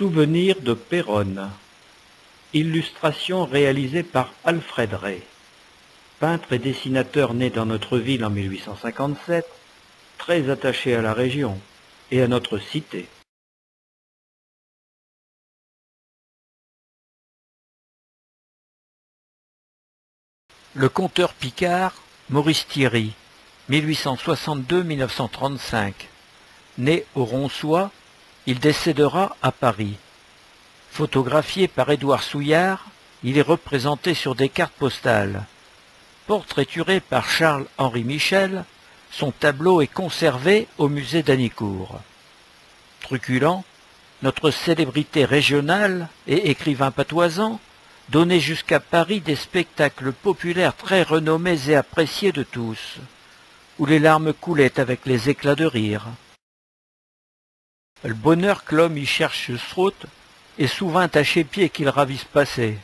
Souvenir de Péronne. Illustration réalisée par Alfred Ray. Peintre et dessinateur né dans notre ville en 1857, très attaché à la région et à notre cité. Le conteur picard Maurice Thierry, 1862-1935. Né au Ronsois, il décédera à Paris. Photographié par Édouard Souillard, il est représenté sur des cartes postales. Portraituré par Charles-Henri Michel, son tableau est conservé au musée d'Hanicourt. Truculent, notre célébrité régionale et écrivain patoisant, donnait jusqu'à Paris des spectacles populaires très renommés et appréciés de tous, où les larmes coulaient avec les éclats de rire. Le bonheur que l'homme y cherche sroute est souvent à chez-pied qu'il ravisse passer.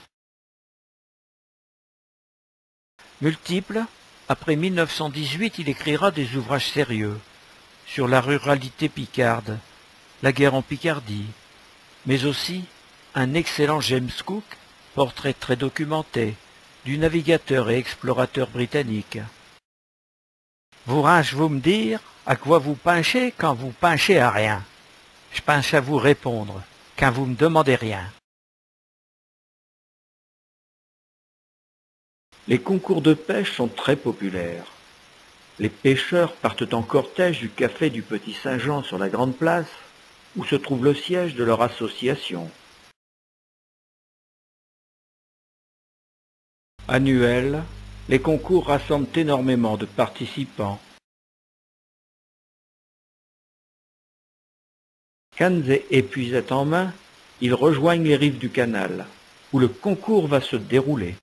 Multiple, après 1918, il écrira des ouvrages sérieux sur la ruralité picarde, la guerre en Picardie, mais aussi un excellent James Cook, portrait très documenté, du navigateur et explorateur britannique. Voudrais-je me dire à quoi vous penchez quand vous penchez à rien? Je pense à vous répondre quand vous me demandez rien. Les concours de pêche sont très populaires. Les pêcheurs partent en cortège du café du Petit Saint-Jean sur la Grande Place, où se trouve le siège de leur association. Annuels, les concours rassemblent énormément de participants. Cannes et épuisettes en main, ils rejoignent les rives du canal, où le concours va se dérouler.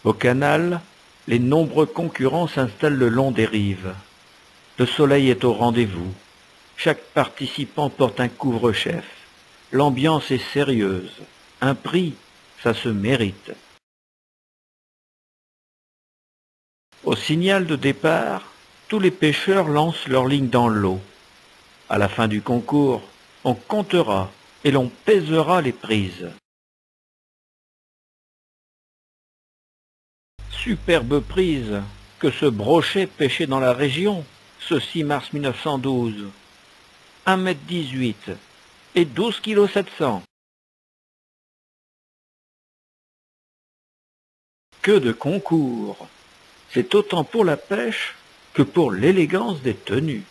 Au canal, les nombreux concurrents s'installent le long des rives. Le soleil est au rendez-vous. Chaque participant porte un couvre-chef. L'ambiance est sérieuse. Un prix, ça se mérite. Au signal de départ, tous les pêcheurs lancent leur ligne dans l'eau. À la fin du concours, on comptera et l'on pèsera les prises. Superbe prise que ce brochet pêché dans la région ce 6 mars 1912. 1,18 m et 12,7 kg. Que de concours! C'est autant pour la pêche que pour l'élégance des tenues.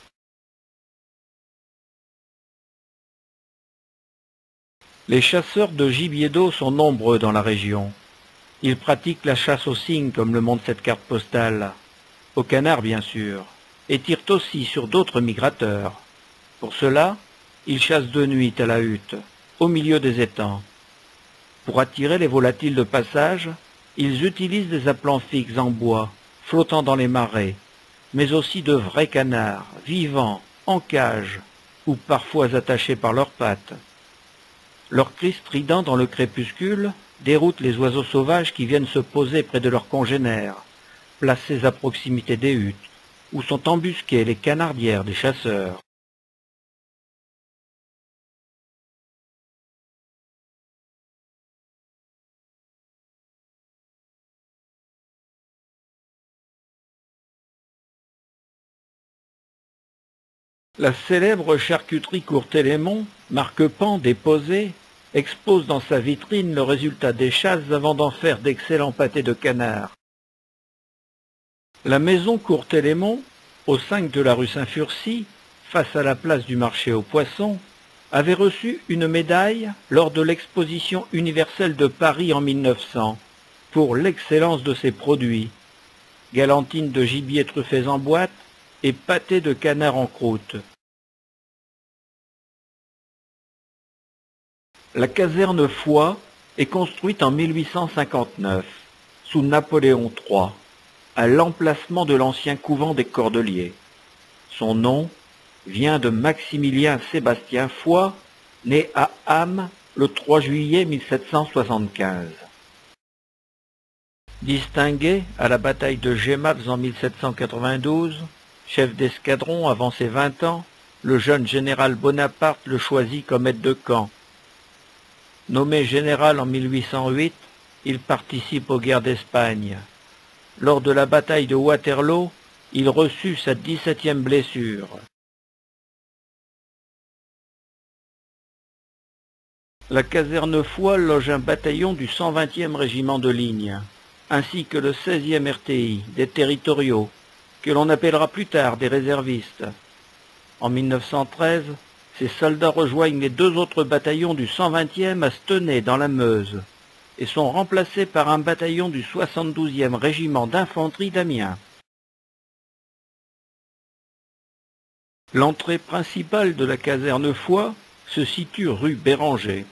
Les chasseurs de gibier d'eau sont nombreux dans la région. Ils pratiquent la chasse au cygne comme le montre cette carte postale, au canard bien sûr, et tirent aussi sur d'autres migrateurs. Pour cela, ils chassent de nuit à la hutte, au milieu des étangs. Pour attirer les volatiles de passage, ils utilisent des aplants fixes en bois, flottant dans les marais, mais aussi de vrais canards, vivants, en cage, ou parfois attachés par leurs pattes. Leur cri strident dans le crépuscule déroute les oiseaux sauvages qui viennent se poser près de leurs congénères, placés à proximité des huttes, où sont embusquées les canardières des chasseurs. La célèbre charcuterie Courtélémon, marque-pan déposée, expose dans sa vitrine le résultat des chasses avant d'en faire d'excellents pâtés de canard. La maison Courtélémon, au 5 de la rue Saint-Furcy, face à la place du marché aux poissons, avait reçu une médaille lors de l'exposition universelle de Paris en 1900 pour l'excellence de ses produits, galantines de gibier truffées en boîte et pâté de canard en croûte. La caserne Foy est construite en 1859, sous Napoléon III, à l'emplacement de l'ancien couvent des Cordeliers. Son nom vient de Maximilien Sébastien Foy, né à Ham le 3 juillet 1775. Distingué à la bataille de Jemappes en 1792, chef d'escadron avant ses 20 ans, le jeune général Bonaparte le choisit comme aide de camp. Nommé général en 1808, il participe aux guerres d'Espagne. Lors de la bataille de Waterloo, il reçut sa 17e blessure. La caserne Foy loge un bataillon du 120e régiment de ligne, ainsi que le 16e RTI, des territoriaux, que l'on appellera plus tard des réservistes. En 1913, ces soldats rejoignent les 2 autres bataillons du 120e à Stenay dans la Meuse et sont remplacés par un bataillon du 72e régiment d'infanterie d'Amiens. L'entrée principale de la caserne Foy se situe rue Béranger.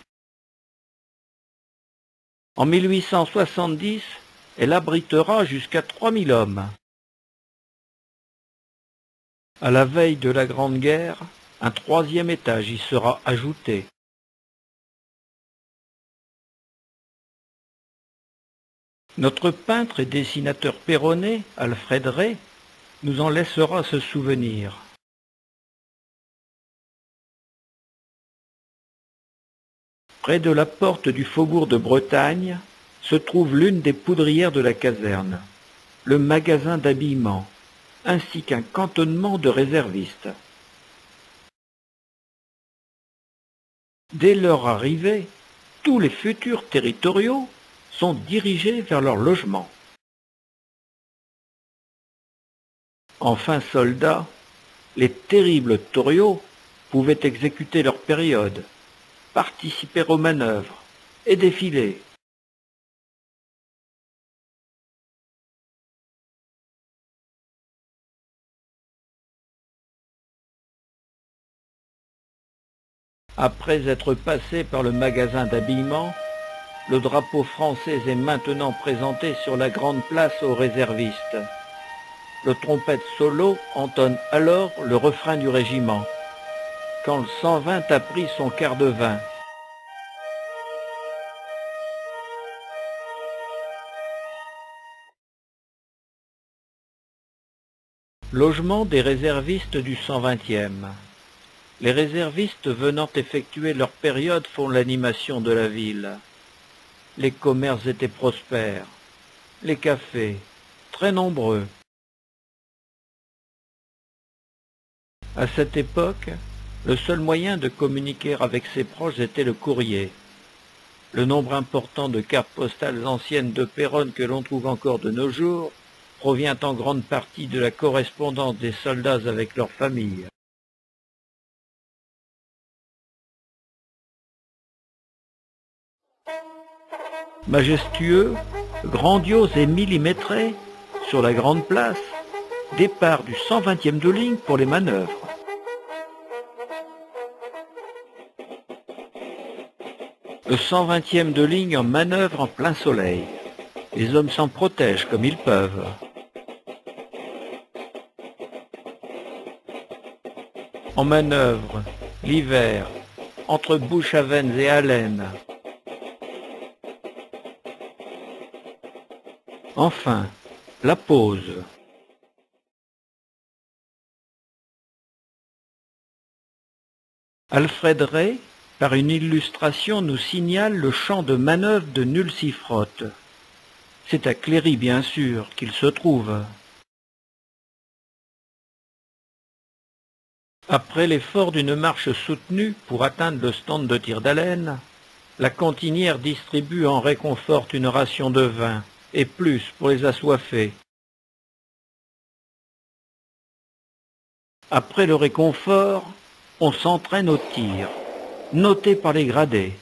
En 1870, elle abritera jusqu'à 3000 hommes. À la veille de la Grande Guerre, un 3e étage y sera ajouté. Notre peintre et dessinateur péronais, Alfred Rey, nous en laissera ce souvenir. Près de la porte du faubourg de Bretagne se trouve l'une des poudrières de la caserne, le magasin d'habillement, ainsi qu'un cantonnement de réservistes. Dès leur arrivée, tous les futurs territoriaux sont dirigés vers leur logement. Enfin soldats, les terribles toriaux pouvaient exécuter leur période, participer aux manœuvres et défiler. Après être passé par le magasin d'habillement, le drapeau français est maintenant présenté sur la grande place aux réservistes. Le trompette solo entonne alors le refrain du régiment. Quand le 120 a pris son quart de vin. Logement des réservistes du 120e. Les réservistes venant effectuer leur période font l'animation de la ville. Les commerces étaient prospères, les cafés, très nombreux. À cette époque, le seul moyen de communiquer avec ses proches était le courrier. Le nombre important de cartes postales anciennes de Péronne que l'on trouve encore de nos jours provient en grande partie de la correspondance des soldats avec leurs familles. Majestueux, grandiose et millimétré, sur la grande place, départ du 120e de ligne pour les manœuvres. Le 120e de ligne en manœuvre en plein soleil. Les hommes s'en protègent comme ils peuvent. En manœuvre, l'hiver, entre Bouchavennes et Hallennes. Enfin, la pause. Alfred Rey, par une illustration, nous signale le champ de manœuvre de Nullcifrotte. C'est à Cléry, bien sûr, qu'il se trouve. Après l'effort d'une marche soutenue pour atteindre le stand de tir d'haleine, la cantinière distribue en réconfort une ration de vin, et plus pour les assoiffés. Après le réconfort, on s'entraîne au tir, noté par les gradés.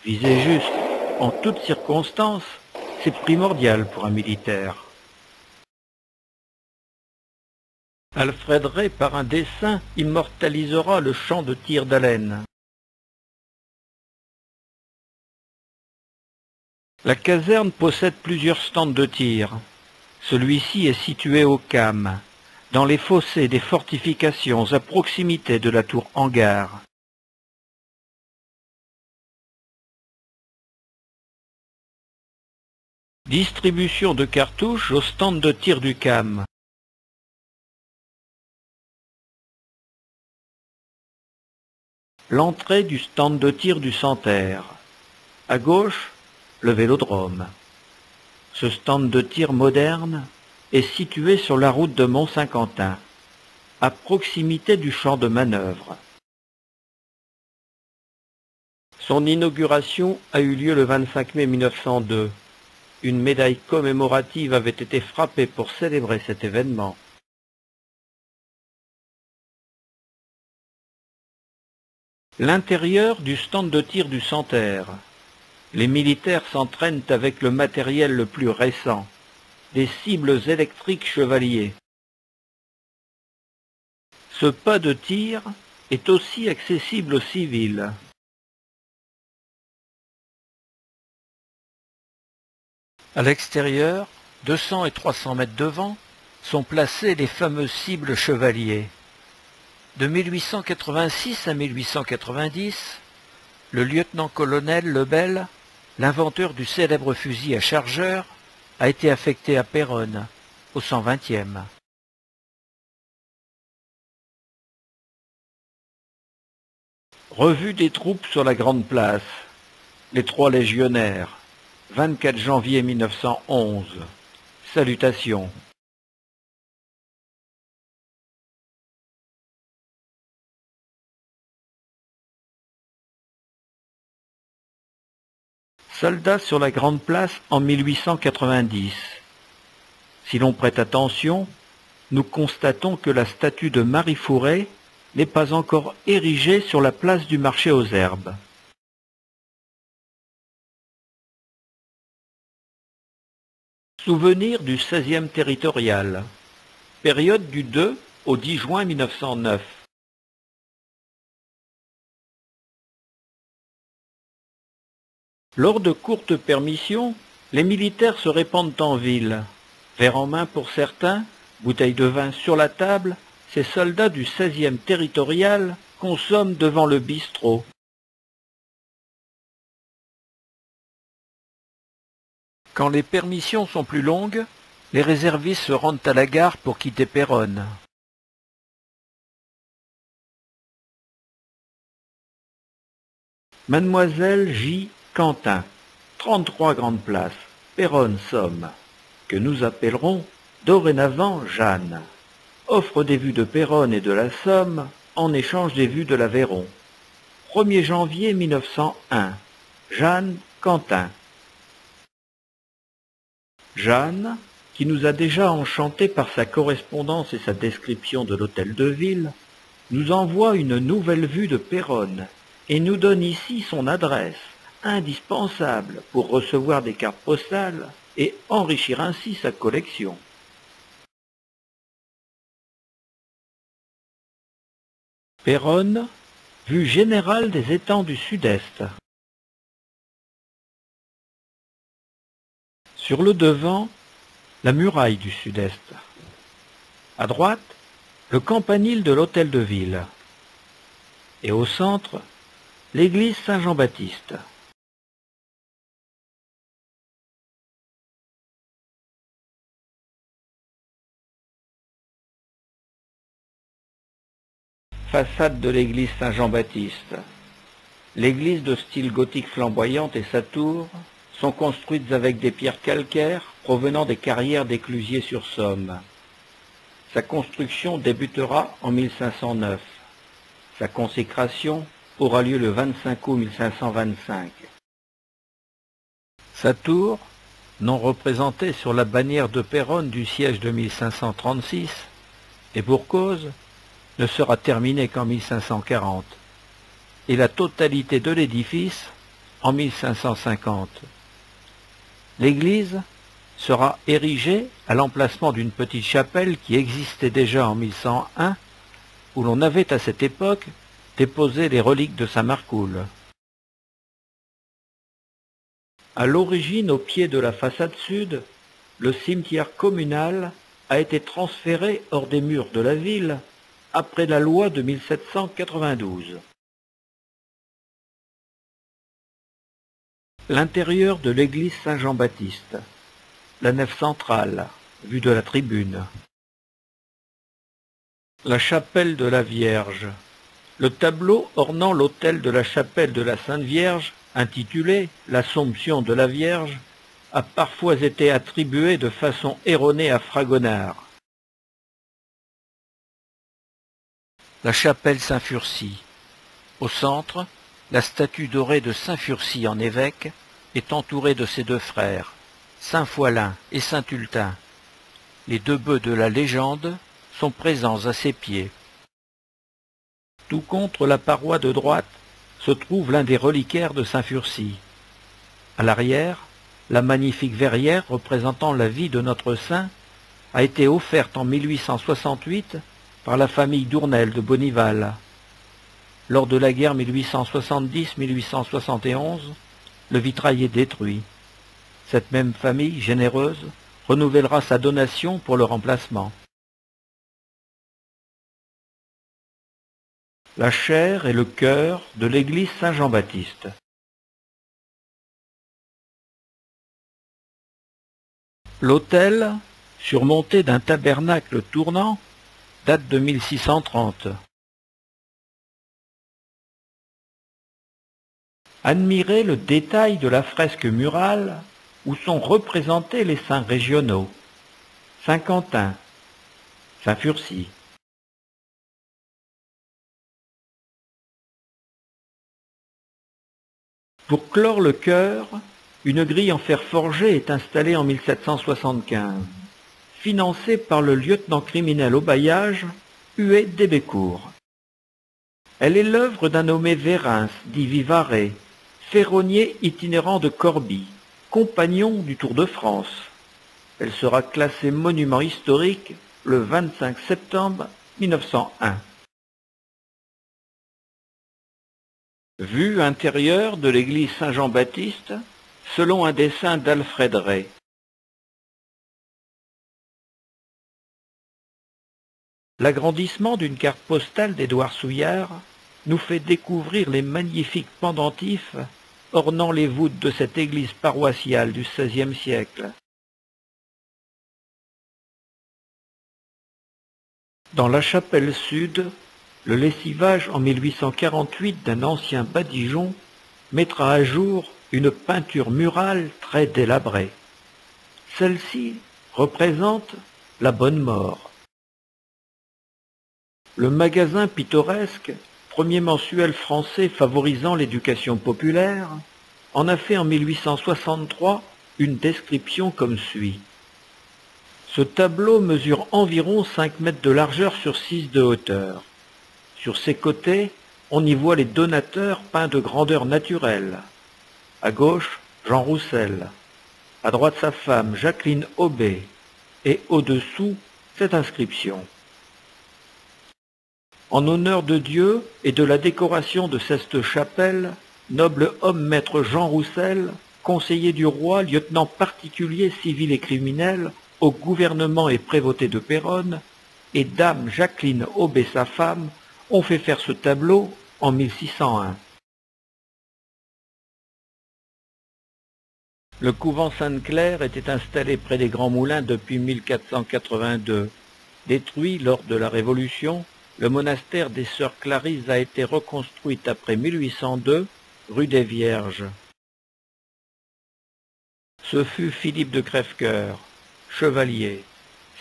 Viser juste, en toutes circonstances, c'est primordial pour un militaire. Alfred Rey, par un dessin, immortalisera le champ de tir d'haleine. La caserne possède plusieurs stands de tir. Celui-ci est situé au Cam, dans les fossés des fortifications à proximité de la tour hangar. Distribution de cartouches au stand de tir du Cam. l'entrée du stand de tir du Santerre. À gauche, le vélodrome. Ce stand de tir moderne est situé sur la route de Mont-Saint-Quentin, à proximité du champ de manœuvre. Son inauguration a eu lieu le 25 mai 1902. Une médaille commémorative avait été frappée pour célébrer cet événement. L'intérieur du stand de tir du Santerre. Les militaires s'entraînent avec le matériel le plus récent, des cibles électriques Chevalier. Ce pas de tir est aussi accessible aux civils. À l'extérieur, 200 et 300 mètres devant, sont placées les fameuses cibles Chevalier. De 1886 à 1890, le lieutenant-colonel Lebel, l'inventeur du célèbre fusil à chargeur, a été affecté à Péronne, au 120e. Revue des troupes sur la Grande Place. Les 3 légionnaires. 24 janvier 1911. Salutations. Soldats sur la Grande Place en 1890. Si l'on prête attention, nous constatons que la statue de Marie Fouret n'est pas encore érigée sur la place du marché aux herbes. Souvenir du 16e territorial. Période du 2 au 10 juin 1909. Lors de courtes permissions, les militaires se répandent en ville. Verre en main pour certains, bouteilles de vin sur la table, ces soldats du 16e territorial consomment devant le bistrot. Quand les permissions sont plus longues, les réservistes se rendent à la gare pour quitter Péronne. Mademoiselle J. Quentin, 33 Grande Place, Péronne-Somme, que nous appellerons dorénavant Jeanne, offre des vues de Péronne et de la Somme en échange des vues de l'Aveyron. 1er janvier 1901, Jeanne Quentin. Jeanne, qui nous a déjà enchantés par sa correspondance et sa description de l'hôtel de ville, nous envoie une nouvelle vue de Péronne et nous donne ici son adresse, indispensable pour recevoir des cartes postales et enrichir ainsi sa collection. Péronne, vue générale des étangs du Sud-Est. Sur le devant, la muraille du Sud-Est. À droite, le campanile de l'hôtel de ville. Et au centre, l'église Saint-Jean-Baptiste. Façade de l'église Saint-Jean-Baptiste. L'église de style gothique flamboyante et sa tour sont construites avec des pierres calcaires provenant des carrières d'Éclusiers-sur-Somme. Sa construction débutera en 1509. Sa consécration aura lieu le 25 août 1525. Sa tour, non représentée sur la bannière de Péronne du siège de 1536, et pour cause, ne sera terminée qu'en 1540, et la totalité de l'édifice en 1550. L'église sera érigée à l'emplacement d'une petite chapelle qui existait déjà en 1101, où l'on avait à cette époque déposé les reliques de saint Marcoul. À l'origine, au pied de la façade sud, le cimetière communal a été transféré hors des murs de la ville après la loi de 1792. L'intérieur de l'église Saint-Jean-Baptiste. La nef centrale, vue de la tribune. La chapelle de la Vierge. Le tableau ornant l'autel de la chapelle de la Sainte Vierge, intitulé « L'Assomption de la Vierge », a parfois été attribué de façon erronée à Fragonard. La chapelle Saint-Furcy. Au centre, la statue dorée de Saint-Furcy en évêque est entourée de ses deux frères, Saint-Foilin et Saint-Ultin. Les deux bœufs de la légende sont présents à ses pieds. Tout contre la paroi de droite se trouve l'un des reliquaires de Saint-Furcy. À l'arrière, la magnifique verrière représentant la vie de notre saint a été offerte en 1868 par la famille Dournel de Bonnival. Lors de la guerre 1870-1871, le vitrail est détruit. Cette même famille généreuse renouvellera sa donation pour le remplacement. La chaire et le chœur de l'église Saint-Jean-Baptiste. L'autel, surmonté d'un tabernacle tournant, date de 1630. Admirez le détail de la fresque murale où sont représentés les saints régionaux, Saint-Quentin, Saint-Furcy. Pour clore le chœur, une grille en fer forgé est installée en 1775, financée par le lieutenant criminel au bailliage, Huet d'Hébécourt. Elle est l'œuvre d'un nommé Vérins, dit Vivarais, ferronnier itinérant de Corbie, compagnon du Tour de France. Elle sera classée monument historique le 25 septembre 1901. Vue intérieure de l'église Saint-Jean-Baptiste, selon un dessin d'Alfred Ray. L'agrandissement d'une carte postale d'Édouard Souillard nous fait découvrir les magnifiques pendentifs ornant les voûtes de cette église paroissiale du XVIe siècle. Dans la chapelle sud, le lessivage en 1848 d'un ancien badigeon mettra à jour une peinture murale très délabrée. Celle-ci représente la Bonne Mort. Le magasin pittoresque, premier mensuel français favorisant l'éducation populaire, en a fait en 1863 une description comme suit. Ce tableau mesure environ 5 mètres de largeur sur 6 de hauteur. Sur ses côtés, on y voit les donateurs peints de grandeur naturelle. À gauche, Jean Roussel. À droite, sa femme, Jacqueline Aubé. Et au-dessous, cette inscription. En honneur de Dieu et de la décoration de cette chapelle, noble homme maître Jean Roussel, conseiller du roi, lieutenant particulier civil et criminel au gouvernement et prévôté de Péronne, et dame Jacqueline Aubé sa femme, ont fait faire ce tableau en 1601. Le couvent Sainte-Claire était installé près des Grands Moulins depuis 1482. Détruit lors de la Révolution, le monastère des Sœurs Clarisses a été reconstruit après 1802, rue des Vierges. Ce fut Philippe de Crèvecoeur, chevalier,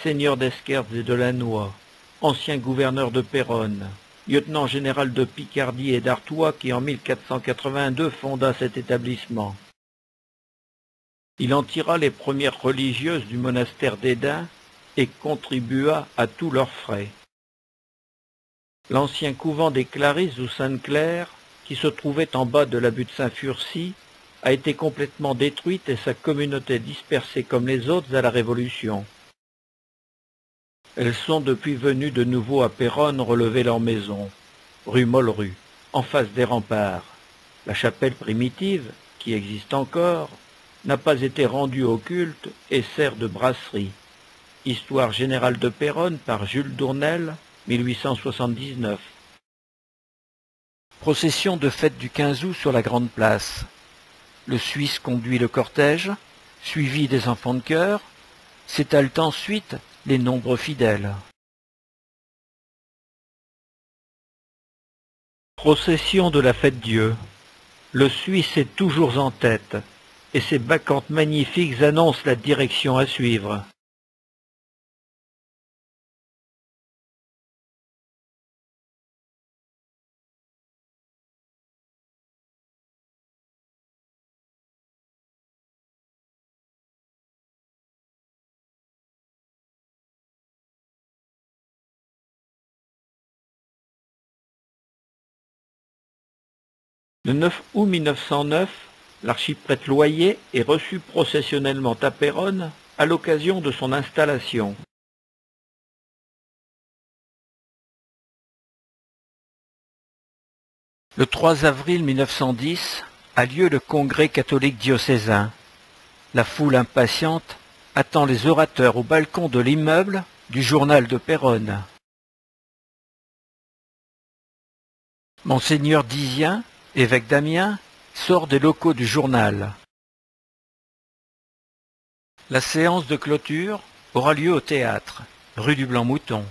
seigneur d'Esquerdes et de Lannoy, ancien gouverneur de Péronne, lieutenant général de Picardie et d'Artois qui en 1482 fonda cet établissement. Il en tira les premières religieuses du monastère d'Esdins et contribua à tous leurs frais. L'ancien couvent des Clarisses ou Sainte-Claire, qui se trouvait en bas de la butte Saint-Furcy, a été complètement détruite et sa communauté dispersée comme les autres à la Révolution. Elles sont depuis venues de nouveau à Péronne relever leur maison, rue Mollerue, en face des remparts. La chapelle primitive, qui existe encore, n'a pas été rendue au culte et sert de brasserie. Histoire générale de Péronne par Jules Dournel, 1879. Procession de fête du 15 août sur la Grande Place. Le Suisse conduit le cortège, suivi des enfants de chœur, s'étalent ensuite les nombreux fidèles. Procession de la Fête-Dieu. Le Suisse est toujours en tête, et ses bacchantes magnifiques annoncent la direction à suivre. Le 9 août 1909, l'archiprêtre Loyer est reçu processionnellement à Péronne à l'occasion de son installation. Le 3 avril 1910 a lieu le congrès catholique diocésain. La foule impatiente attend les orateurs au balcon de l'immeuble du journal de Péronne. Monseigneur Dizien, évêque d'Amiens, sort des locaux du journal. La séance de clôture aura lieu au théâtre, rue du Blanc-Mouton.